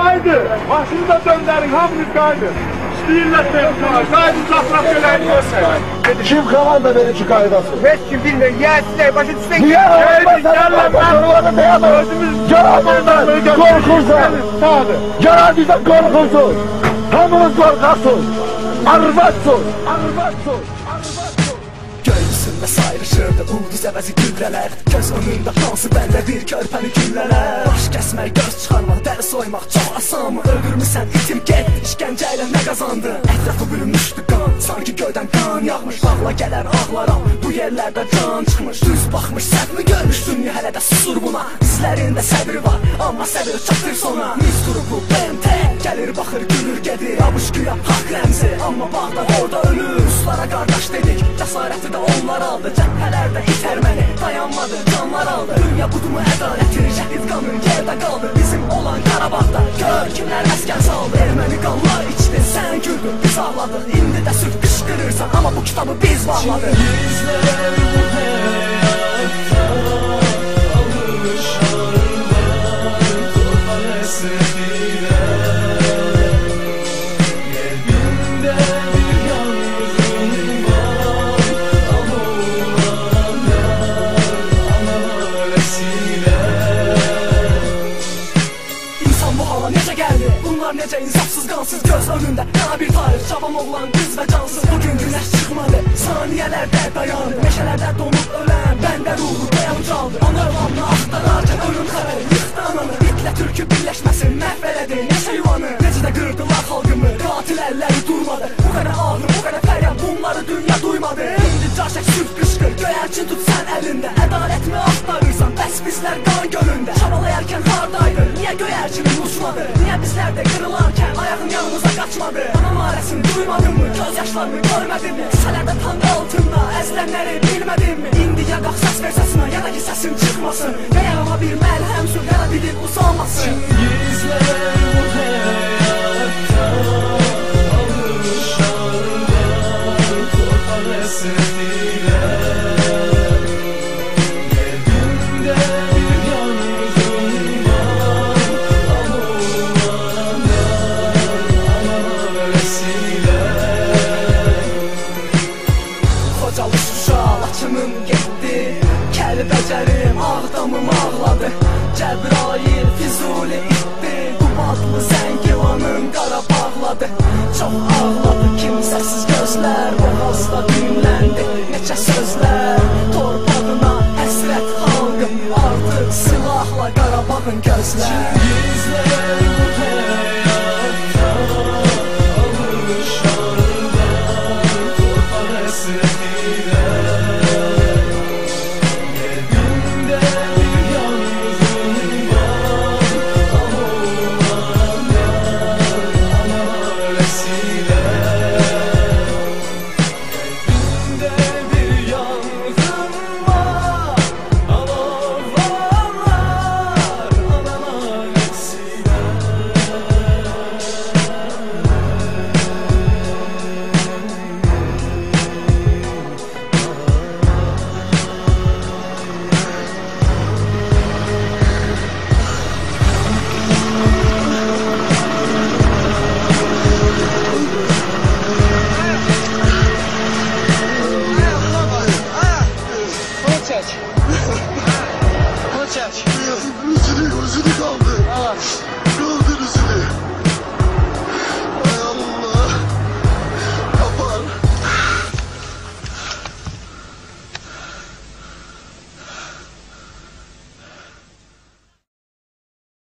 Kaydı. Başını da döndərin, hamınız kaydı. İstəyirlər sevgiler, kaydı satraf göləyini göstərin. Kim komanda verir ki kaydasın? Heç kim bilmir, yiyəsilər, başa düşsən ki. Niye olmazsan? Yaradıysan korkursun. Yaradıysan korkursun. Hamınız korkarsın. Arvatsın. Göğsündə sayrışırdı ulduz əvəzi gübrələr. Göz önündə hansı bəndə bir körpəni güllələr. Baş kəsmək, göz çıxarmaq, dəri soymaq çox asanmı? Öldürmüsən, itim getdi, işgəncə ilə nə qazandı? Ətrafı bürünmüşdü qan, sanki göydən qan yağmış. Bağla gələr ağlaram, bu yerlərdə can çıxmış. Düz baxmış, səhvmi görmüş, dünya hələ də susur buna. Bizlərində səbri var, amma səbir çatır sona. Mis qrupu BMT, gəlir baxır, gülür gedir. Abuşqıya haqq rəmzi, amma Bağdad orada ölür. Ruslara qardaş dedik, cəsarəti də onlar aldı. Cəbhələrdə itər məni, dayanmadı, canlar aldı. Dünya budumu ədaləti, şəhid qanı yerdə qaldı. Bizim olan Qarabağda gör kimlər məskən saldı. Erməni qanlar içdi, sən güldün, biz ağladıq. İndi də sülh qışqırırsan, amma bu kitabı biz bağladıq. Gizlər bu həyatda alışarlar, torpaq əsirlər. Qəlbimdə bir yalnızım var, analar əsirlər. İnsan bu hala necə gəldi? Bunlar necə insafsız, qansız, göz önündə qara bir tarix. Cavan oğlan, qız və cansız, bugün günəş çıxmadı. Saniyələrdə dayandı, meşələrdə donub ölən bəndə ruhu dayanacaldı. Ana övladını axtararkən ölüm xəbəri yıxdı ananı. İtlə türkü birləşməsin, məhv elədi neçə yuvanı. Necə də qırdılar xalqımı, qatil əlləri durmadı. Bu qədər ağrı, bu qədər fəryad, bunları dünya duymadı. İndi caşək sülh qışqır, göyərçin tut sən əlində. Ədalətmi axtarırsan, bəs bizlər qan gölündə. Çabalayarkən hardaydın, niyə göyərçinin uçmadı? Niyə bizlər də qırılarkən ayağın yanımıza qaçmadı? Ana marəsini duymadın mı, göz yaşlarını görmədin mi? Kisələrdə tanrı altında əzlənləri bilmədin mi? İndi ya qalx səs ver səsinə, ya da ki səsin çıxmasın. Və yarama bir məlhəm sür, ya da dilin usanmasın. Gizlər bu həyatda alışarlar, torpaq əsirlər. Qəlbimdə bir yalnızım var, analar əsirlər. Xocalı Şuşa, Laçınım getdi, Kəlbəcərim, Ağdamım ağladı. Cəbrayil, Füzuli itdi, Qubadlı, Zəngilanım qara bağladı. Çox ağladı kimsəsiz gözlər, boğazda dinləndi neçə sözlər. Torpağına həsrət xalqım, artıq silahla Qarabağın gözlər.